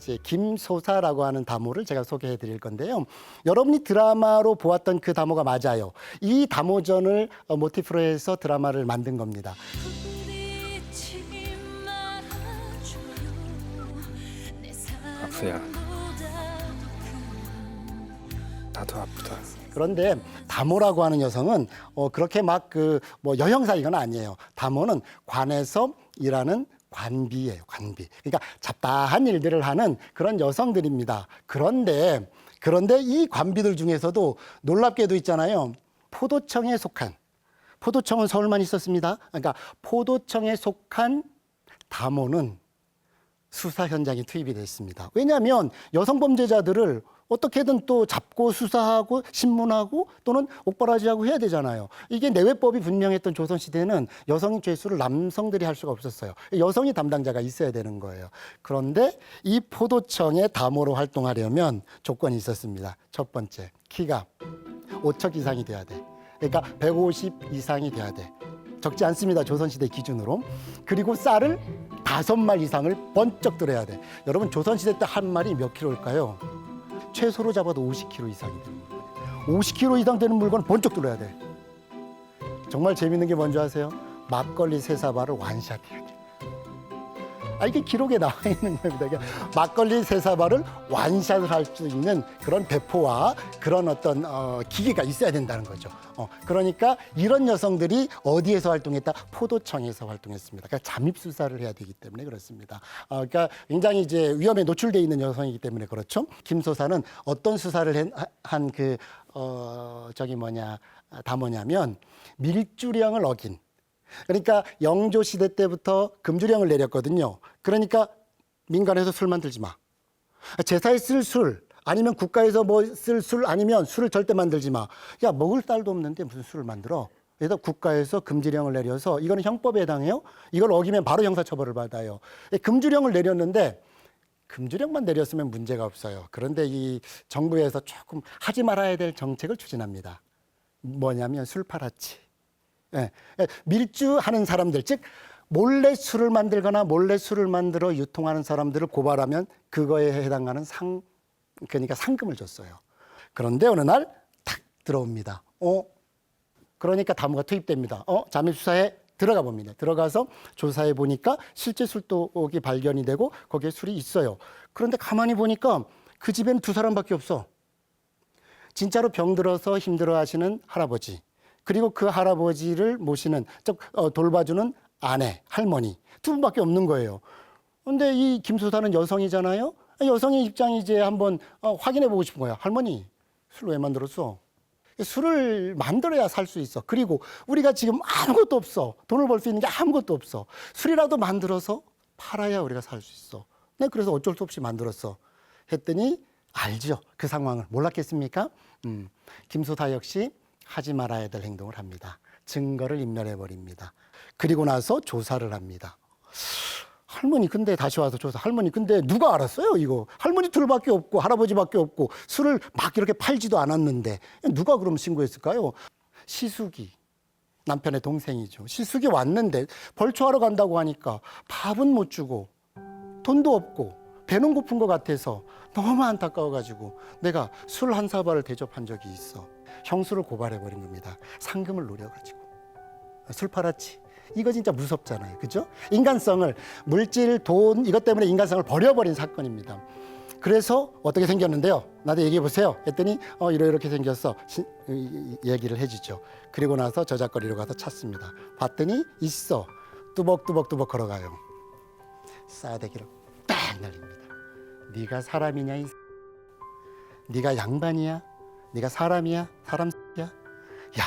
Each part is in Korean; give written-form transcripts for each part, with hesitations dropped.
씨의 김소사라고 하는 다모를 제가 소개해 드릴 건데요. 여러분이 드라마로 보았던 그 다모가 맞아요. 이 다모전을 모티프로 해서 드라마를 만든 겁니다. 아프야. 나도 아프다. 그런데 다모라고 하는 여성은 그렇게 막 여형사 이건 아니에요. 다모는 관에서 일하는 관비예요, 관비. 그러니까 잡다한 일들을 하는 그런 여성들입니다. 그런데 이 관비들 중에서도 놀랍게도 있잖아요. 포도청에 속한, 포도청은 서울만 있었습니다. 그러니까 포도청에 속한 다모는 수사 현장에 투입이 됐습니다. 왜냐하면 여성 범죄자들을 어떻게든 또 잡고 수사하고 신문하고 또는 옥바라지하고 해야 되잖아요. 이게 내외법이 분명했던 조선시대는 여성의 죄수를 남성들이 할 수가 없었어요. 여성이 담당자가 있어야 되는 거예요. 그런데 이 포도청의 다모로 활동하려면 조건이 있었습니다. 첫 번째, 키가 5척 이상이 돼야 돼. 그러니까 150 이상이 돼야 돼. 적지 않습니다. 조선시대 기준으로. 그리고 쌀을 5말 이상을 번쩍 들어야 돼. 여러분 조선시대 때 한 마리 몇 킬로일까요? 최소로 잡아도 50kg 이상이 됩니다. 50kg 이상 되는 물건을 번쩍 들어야 돼. 정말 재밌는 게 뭔지 아세요? 막걸리 3사발을 완샷해야 돼. 이게 기록에 나와 있는 겁니다. 그러니까 막걸리 3사발을 완샷을 할 수 있는 그런 배포와 그런 어떤 기계가 있어야 된다는 거죠. 그러니까 이런 여성들이 어디에서 활동했다? 포도청에서 활동했습니다. 그러니까 잠입 수사를 해야 되기 때문에 그렇습니다. 그러니까 굉장히 이제 위험에 노출돼 있는 여성이기 때문에 그렇죠. 김소사는 어떤 수사를 한 다 뭐냐면 밀주령을 어긴. 그러니까 영조 시대 때부터 금주령을 내렸거든요. 그러니까 민간에서 술 만들지 마. 제사에 쓸 술 아니면 국가에서 뭐 쓸 술 아니면 술을 절대 만들지 마. 야, 먹을 딸도 없는데 무슨 술을 만들어? 그래서 국가에서 금지령을 내려서 이거는 형법에 해당해요. 이걸 어기면 바로 형사처벌을 받아요. 금주령을 내렸는데 금주령만 내렸으면 문제가 없어요. 그런데 이 정부에서 조금 하지 말아야 될 정책을 추진합니다. 뭐냐면 술 팔아치. 예, 밀주하는 사람들, 즉 몰래 술을 만들거나 몰래 술을 만들어 유통하는 사람들을 고발하면 그거에 해당하는 그러니까 상금을 줬어요. 그런데 어느 날 탁 들어옵니다. 그러니까 다모가 투입됩니다. 잠입수사에 들어가 봅니다. 들어가서 조사해 보니까 실제 술독이 발견이 되고 거기에 술이 있어요. 그런데 가만히 보니까 그 집에는 2사람밖에 없어. 진짜로 병들어서 힘들어하시는 할아버지. 그리고 그 할아버지를 모시는, 돌봐주는 아내, 할머니 2분밖에 없는 거예요. 그런데 이 김소사는 여성이잖아요. 여성의 입장이 이제 한번 확인해 보고 싶은 거야. 할머니, 술 왜 만들었어? 술을 만들어야 살 수 있어. 그리고 우리가 지금 아무것도 없어. 돈을 벌 수 있는 게 아무것도 없어. 술이라도 만들어서 팔아야 우리가 살 수 있어. 네, 그래서 어쩔 수 없이 만들었어. 했더니 알죠. 그 상황을 몰랐겠습니까? 김소사 역시 하지 말아야 될 행동을 합니다. 증거를 인멸해버립니다. 그리고 나서 조사를 합니다. 할머니 근데 다시 와서 조사. 할머니 근데 누가 알았어요 이거? 할머니 둘밖에 없고 할아버지밖에 없고 술을 막 이렇게 팔지도 않았는데 누가 그럼 신고했을까요? 시숙이, 남편의 동생이죠. 시숙이 왔는데 벌초하러 간다고 하니까 밥은 못 주고 돈도 없고 배는 고픈 것 같아서 너무 안타까워가지고 내가 술 1사발을 대접한 적이 있어. 형수를 고발해버린 겁니다. 상금을 노려가지고. 술 팔았지. 이거 진짜 무섭잖아요. 그죠? 인간성을, 물질, 돈, 이것 때문에 인간성을 버려버린 사건입니다. 그래서 어떻게 생겼는데요? 나도 얘기해 보세요. 했더니 이렇게 생겼어. 얘기를 해주죠. 그리고 나서 저작거리로 가서 찾습니다. 봤더니 있어. 뚜벅뚜벅 걸어가요. 싸대기로 딱 날립니다. 네가 사람이냐? 네가 양반이야? 네가 사람이야? 사람 X야? 야,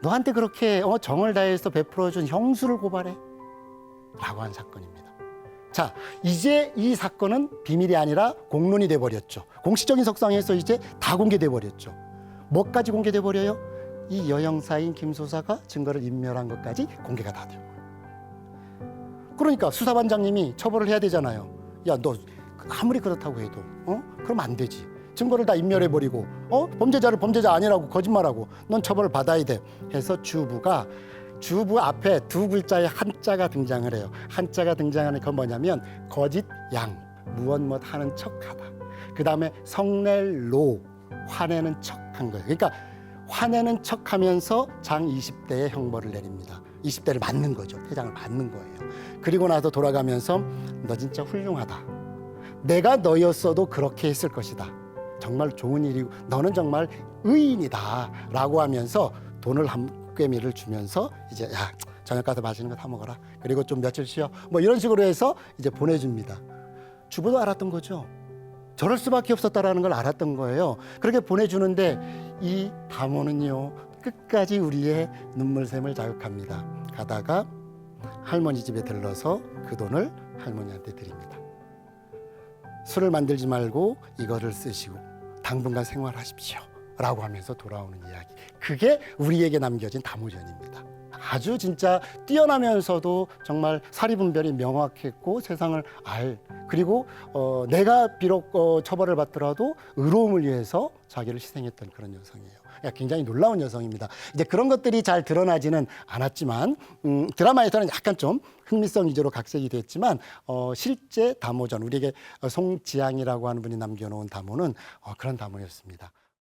너한테 그렇게 정을 다해서 베풀어준 형수를 고발해? 라고 한 사건입니다. 자, 이제 이 사건은 비밀이 아니라 공론이 돼버렸죠. 공식적인 석상에서 이제 다 공개돼 버렸죠. 뭐까지 공개돼 버려요? 이 여형사인 김소사가 증거를 인멸한 것까지 공개가 다 돼요. 그러니까 수사반장님이 처벌을 해야 되잖아요. 야, 너 아무리 그렇다고 해도 그럼 안 되지. 증거를 다 인멸해버리고 범죄자를 범죄자 아니라고 거짓말하고 넌 처벌을 받아야 돼 해서 주부 앞에 2글자의 한자가 등장을 해요. 한자가 등장하는 건 뭐냐면 거짓 양, 무엇 하는 척하다. 그 다음에 성낼로 화내는 척한 거예요. 그러니까 화내는 척하면서 장 20대에 형벌을 내립니다. 20대를 맞는 거죠. 태장을 맞는 거예요. 그리고 나서 돌아가면서 너 진짜 훌륭하다. 내가 너였어도 그렇게 했을 것이다. 정말 좋은 일이고 너는 정말 의인이다 라고 하면서 돈을 한 꿰미를 주면서 이제 야 저녁 가서 맛있는 거 사 먹어라. 그리고 좀 며칠 쉬어. 뭐 이런 식으로 해서 이제 보내줍니다. 주부도 알았던 거죠. 저럴 수밖에 없었다라는 걸 알았던 거예요. 그렇게 보내주는데 이 다모는요 끝까지 우리의 눈물샘을 자극합니다. 가다가 할머니 집에 들러서 그 돈을 할머니한테 드립니다. 술을 만들지 말고 이거를 쓰시고 당분간 생활하십시오 라고 하면서 돌아오는 이야기. 그게 우리에게 남겨진 다모전입니다. 아주 진짜 뛰어나면서도 정말 사리분별이 명확했고 세상을 그리고 내가 비록 처벌을 받더라도 의로움을 위해서 자기를 희생했던 그런 여성이에요. 굉장히 놀라운 여성입니다. 이제 그런 것들이 잘 드러나지는 않았지만 드라마에서는 약간 좀 흥미성 위주로 각색이 됐지만 실제 다모전 우리에게 송지향이라고 하는 분이 남겨놓은 다모는 그런 다모였습니다.